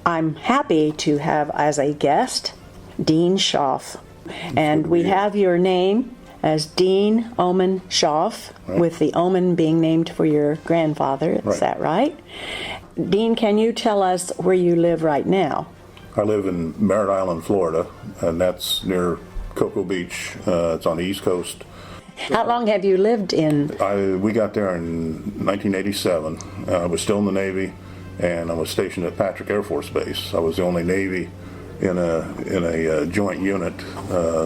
I'm happy to have as a guest Dean Schaaf, and we have your name as Dean Oman Schaaf, with the Oman being named for your grandfather. Is that right? Dean, can you tell us where you live right now? I live in Merritt Island, Florida, and that's near Cocoa Beach. It's on the East Coast. How long have you lived in? We got there in 1987. I was still in the Navy, and I was stationed at Patrick Air Force Base. I was the only Navy in a joint unit,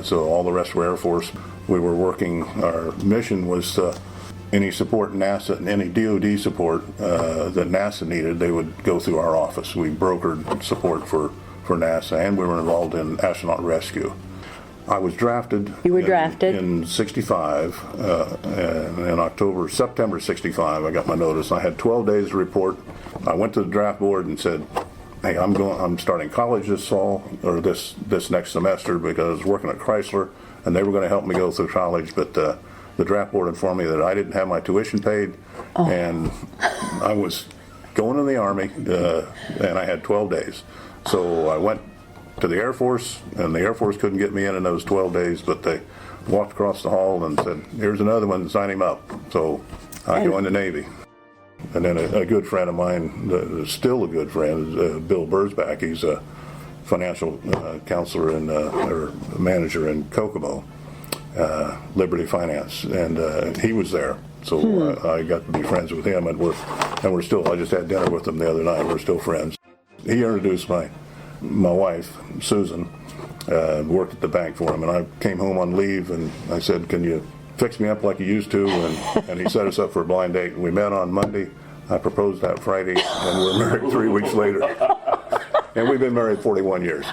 so all the rest were Air Force. We were working. Our mission was any support NASA and any DoD support that NASA needed, they would go through our office. We brokered support for NASA, and we were involved in astronaut rescue. I was drafted. You were drafted? In 65, and in September 65, I got my notice. I had 12 days to report. I went to the draft board and said, hey, I'm starting college this fall, or this next semester, because I was working at Chrysler, and they were going to help me go through college, but the draft board informed me that I didn't have my tuition paid, and I was going in the Army, and I had 12 days. So I went to the Air Force, and the Air Force couldn't get me in those 12 days, but they walked across the hall and said, here's another one, sign him up. So I joined the Navy. And then a good friend of mine, still a good friend, is Bill Burzbach. He's a financial counselor or manager in Kokomo, Liberty Finance, and he was there. So I got to be friends with him, and we're still. I just had dinner with him the other night. We're still friends. He introduced my wife, Susan, worked at the bank for him, and I came home on leave, and I said, can you fix me up like you used to? And he set us up for a blind date. We met on Monday. I proposed that Friday, and we're married 3 weeks later. And we've been married 41 years.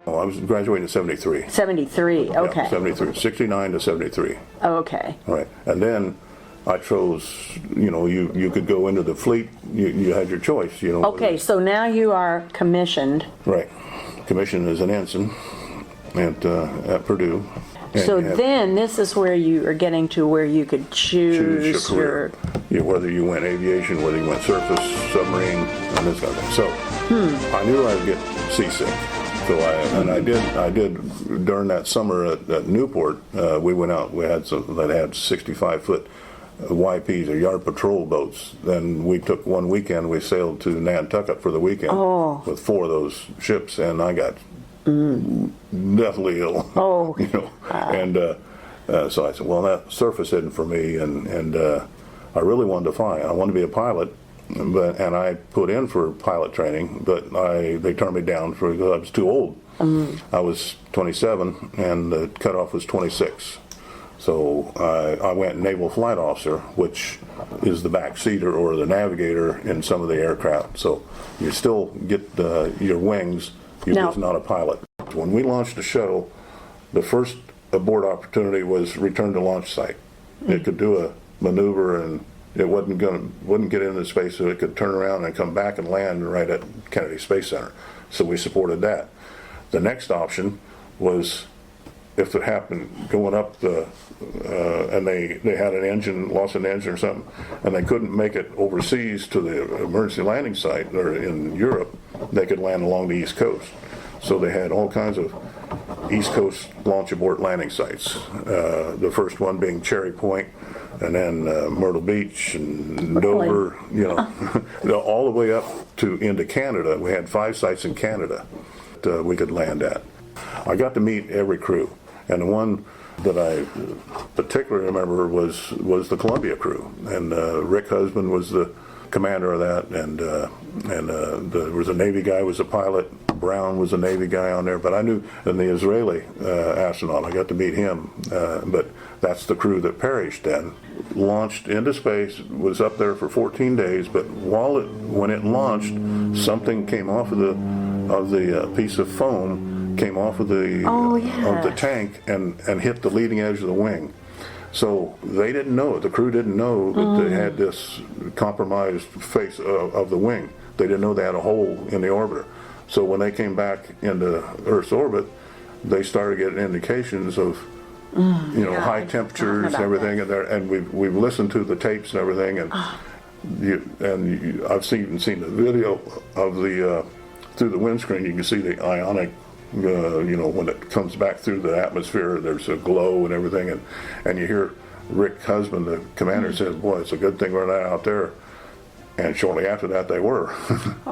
Oh, I was graduating in 73. 73, okay. Yeah, 73, 69 to 73. Okay. All right. And then I chose, you could go into the fleet. You had your choice, Okay, so now you are commissioned. Right. Commissioned as an ensign at Purdue. And so then this is where you are getting to where you could choose your career. Whether you went aviation, whether you went surface, submarine, and this kind of thing. So I knew I would get seasick. So I did during that summer at Newport. We went out. We had some that had 65-foot YPs, or yard patrol boats. Then we took one weekend. We sailed to Nantucket for the weekend with 4 of those ships, and I got deathly ill. Oh, and so I said, well, that surface isn't for me, and I really wanted to fly. I wanted to be a pilot, and I put in for pilot training, but they turned me down because I was too old. I was 27, and the cutoff was 26. So I went Naval Flight Officer, which is the backseater or the navigator in some of the aircraft. So you still get your wings. You're just not a pilot. When we launched the shuttle, the first abort opportunity was return to launch site. It could do a maneuver, and it wouldn't get into space, so it could turn around and come back and land right at Kennedy Space Center. So we supported that. The next option was, if it happened going up and they had lost an engine or something, and they couldn't make it overseas to the emergency landing site or in Europe, they could land along the East Coast. So they had all kinds of East Coast launch abort landing sites. The first one being Cherry Point, and then Myrtle Beach and Dover, all the way up into Canada. We had 5 sites in Canada that we could land at. I got to meet every crew, and the one that I particularly remember was the Columbia crew, and Rick Husband was the commander of that, and there was a Navy guy who was a pilot. Brown was a Navy guy on there, but I knew, and the Israeli astronaut, I got to meet him, but that's the crew that perished then. Launched into space, was up there for 14 days, but when it launched, something came off of the piece of foam, came off of the tank and hit the leading edge of the wing. So they didn't know it. The crew didn't know that they had this compromised face of the wing. They didn't know they had a hole in the orbiter. So when they came back into Earth's orbit, they started getting indications of high temperatures and everything, and we've listened to the tapes and everything, and I've seen the video of the through the windscreen. You can see the ionic, when it comes back through the atmosphere, there's a glow and everything, and you hear Rick Husband, the commander, says, "Boy, it's a good thing we're not out there." And shortly after that, they were,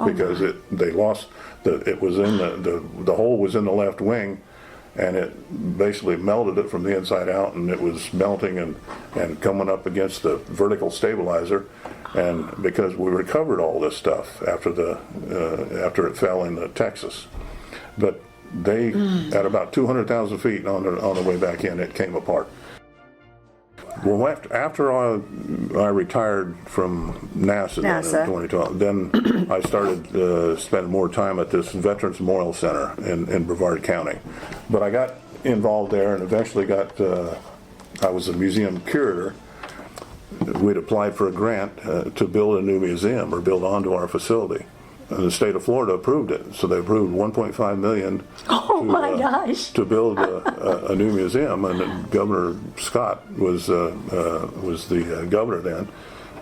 because they lost it was in the hole was in the left wing, and it basically melted it from the inside out, and it was melting and coming up against the vertical stabilizer. And because we recovered all this stuff after it fell into Texas, but they at about 200,000 feet on the way back in, it came apart. Well, after I retired from NASA. Then in 2012, then I started spending more time at this Veterans Memorial Center in Brevard County. But I got involved there and eventually I was a museum curator. We'd applied for a grant to build a new museum or build onto our facility. And the state of Florida approved it, so they approved $1.5 million to build a new museum. And Governor Scott was the governor then,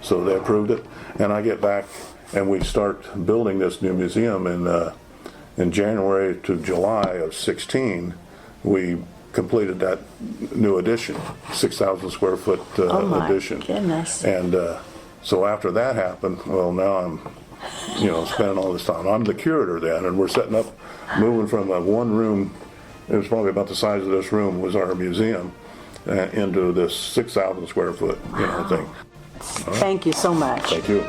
so they approved it. And I get back, and we start building this new museum in January to July of 16. We completed that new addition, 6,000 square foot addition. Goodness. And so after that happened, well, now I'm spending all this time. I'm the curator then, and we're setting up, moving from a one room, it was probably about the size of this room was our museum, into this 6,000 square foot, thing. Thank you so much. Thank you.